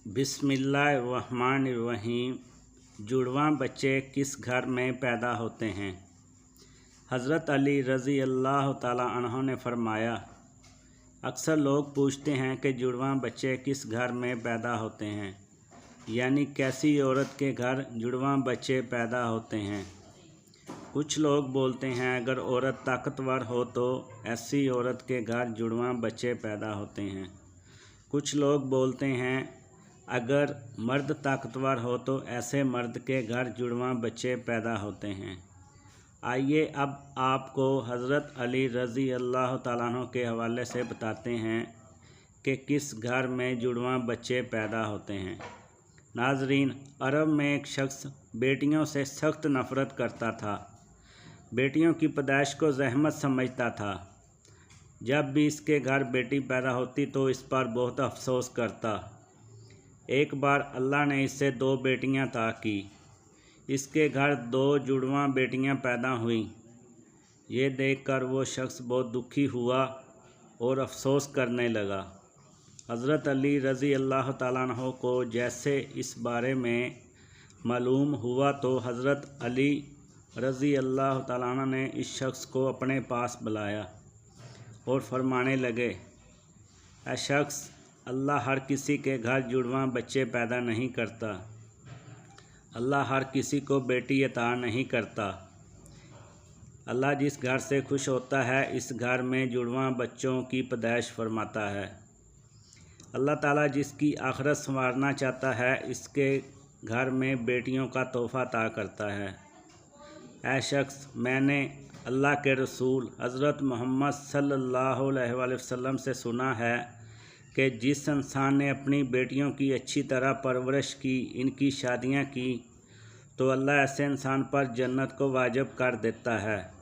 बिस्मिल्लाहिर्रहमानिर्रहीम। जुड़वां बच्चे किस घर में पैदा होते हैं? हज़रत अली रज़ी अल्लाह ताला अन्हो ने फरमाया, अक्सर लोग पूछते हैं कि जुड़वां बच्चे किस घर में पैदा होते हैं, यानी कैसी औरत के घर जुड़वां बच्चे पैदा होते हैं। कुछ लोग बोलते हैं अगर औरत ताकतवर हो तो ऐसी औरत के घर जुड़वां बच्चे पैदा होते हैं। कुछ लोग बोलते हैं अगर मर्द ताकतवर हो तो ऐसे मर्द के घर जुड़वां बच्चे पैदा होते हैं। आइए अब आपको हज़रत अली रज़ी अल्लाह ताला अन्हु के हवाले से बताते हैं कि किस घर में जुड़वां बच्चे पैदा होते हैं। नाज़रीन, अरब में एक शख्स बेटियों से सख्त नफ़रत करता था। बेटियों की पैदाइश को ज़हमत समझता था। जब भी इसके घर बेटी पैदा होती तो इस पर बहुत अफसोस करता। एक बार अल्लाह ने इससे 2 बेटियां अता की। इसके घर 2 जुड़वां बेटियां पैदा हुईं। ये देखकर वो शख्स बहुत दुखी हुआ और अफसोस करने लगा। हज़रत अली रज़ी अल्लाह ताला अन्हु को जैसे इस बारे में मालूम हुआ तो हज़रत अली रज़ी अल्लाह ताला अन्हु ने इस शख्स को अपने पास बुलाया और फरमाने लगे, ऐ शख्स, अल्लाह हर किसी के घर जुड़वां बच्चे पैदा नहीं करता। अल्लाह हर किसी को बेटी अता नहीं करता। अल्लाह जिस घर से खुश होता है इस घर में जुड़वां बच्चों की पैदाइश फरमाता है। अल्लाह ताला जिसकी आखिरत संवारना चाहता है इसके घर में बेटियों का तोहफ़ा अता करता है। ऐ शख्स, मैंने अल्लाह के रसूल हज़रत मोहम्मद सल्लल्लाहु अलैहि वसल्लम से सुना है कि जिस इंसान ने अपनी बेटियों की अच्छी तरह परवरिश की, इनकी शादियां की, तो अल्लाह ऐसे इंसान पर जन्नत को वाजिब कर देता है।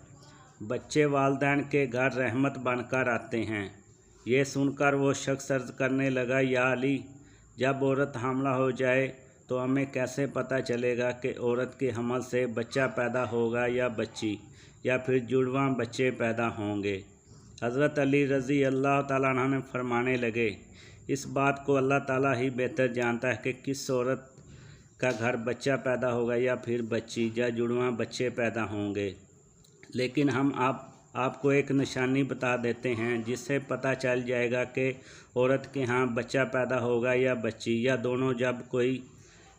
बच्चे वालिदैन के घर रहमत बनकर आते हैं। ये सुनकर वो शख्स अर्ज़ करने लगा, या अली, जब औरत हामला हो जाए तो हमें कैसे पता चलेगा कि औरत के हमल से बच्चा पैदा होगा या बच्ची, या फिर जुड़वां बच्चे पैदा होंगे। हज़रत अली रज़ी अल्लाह ताला अन्हु ने फरमाने लगे, इस बात को अल्लाह ताला ही बेहतर जानता है कि किस औरत का घर बच्चा पैदा होगा या फिर बच्ची या जुड़वां बच्चे पैदा होंगे। लेकिन हम आपको एक निशानी बता देते हैं जिससे पता चल जाएगा कि औरत के यहाँ बच्चा पैदा होगा या बच्ची, या दोनों। जब कोई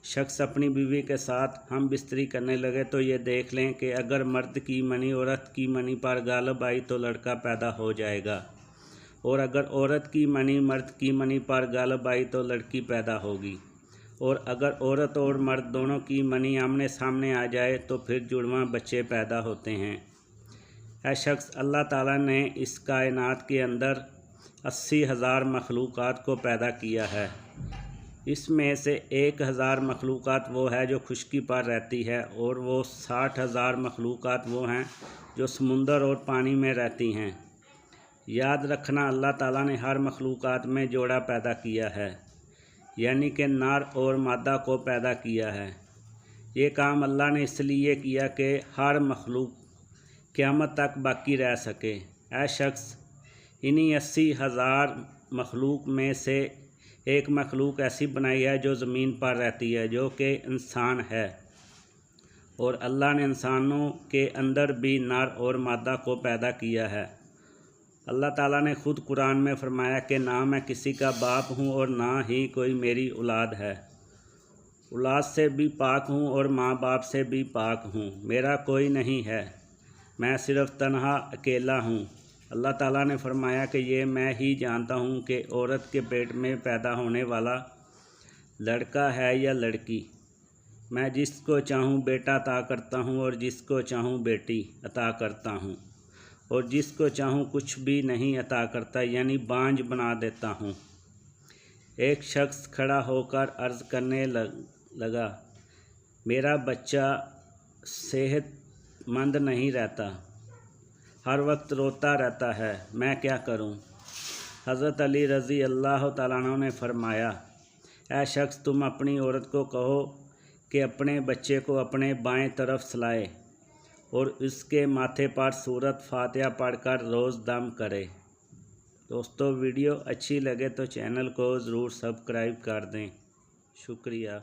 शख्स अपनी बीवी के साथ हम बिस्तरी करने लगे तो ये देख लें कि अगर मर्द की मनी औरत की मनी पर गालिब आई तो लड़का पैदा हो जाएगा, और अगर औरत की मनी मर्द की मनी पर गालिब आई तो लड़की पैदा होगी, और अगर औरत और मर्द दोनों की मनी आमने सामने आ जाए तो फिर जुड़वां बच्चे पैदा होते हैं। ऐ शख्स, अल्लाह ताला ने इस कायनात के अंदर 80,000 मखलूक़ात को पैदा किया है। इसमें से 1,000 मखलूक़ात वो है जो खुश्की पर रहती है, और वो 60,000 मखलूक़ात वो हैं जो समुंदर और पानी में रहती हैं। याद रखना, अल्लाह ताला ने हर मखलूक़ात में जोड़ा पैदा किया है, यानी कि नर और मादा को पैदा किया है। ये काम अल्लाह ने इसलिए किया कि हर मखलूक क़यामत तक बाकी रह सके। ऐ शख्स, इन्हीं 80,000 मखलूक में से एक मखलूक ऐसी बनाई है जो ज़मीन पर रहती है, जो कि इंसान है, और अल्लाह ने इंसानों के अंदर भी नर और मादा को पैदा किया है। अल्लाह ताला ने ख़ुद कुरान में फरमाया कि ना मैं किसी का बाप हूँ और ना ही कोई मेरी औलाद है। औलाद से भी पाक हूँ और माँ बाप से भी पाक हूँ। मेरा कोई नहीं है, मैं सिर्फ़ तन्हा अकेला हूँ। अल्लाह ताला ने फरमाया कि ये मैं ही जानता हूँ कि औरत के पेट में पैदा होने वाला लड़का है या लड़की। मैं जिसको चाहूँ बेटा अता करता हूँ और जिसको चाहूँ बेटी अता करता हूँ, और जिसको चाहूँ कुछ भी नहीं अता करता, यानी बांझ बना देता हूँ। एक शख्स खड़ा होकर अर्ज़ करने लगा, मेरा बच्चा सेहतमंद नहीं रहता, हर वक्त रोता रहता है, मैं क्या करूं? हज़रत अली रज़ी अल्लाह ताला अन्हु ने फरमाया, ऐ शख्स, तुम अपनी औरत को कहो कि अपने बच्चे को अपने बाएं तरफ सुलाए और उसके माथे पर सूरत फातिहा पढ़कर रोज़ दम करे। दोस्तों, वीडियो अच्छी लगे तो चैनल को ज़रूर सब्सक्राइब कर दें। शुक्रिया।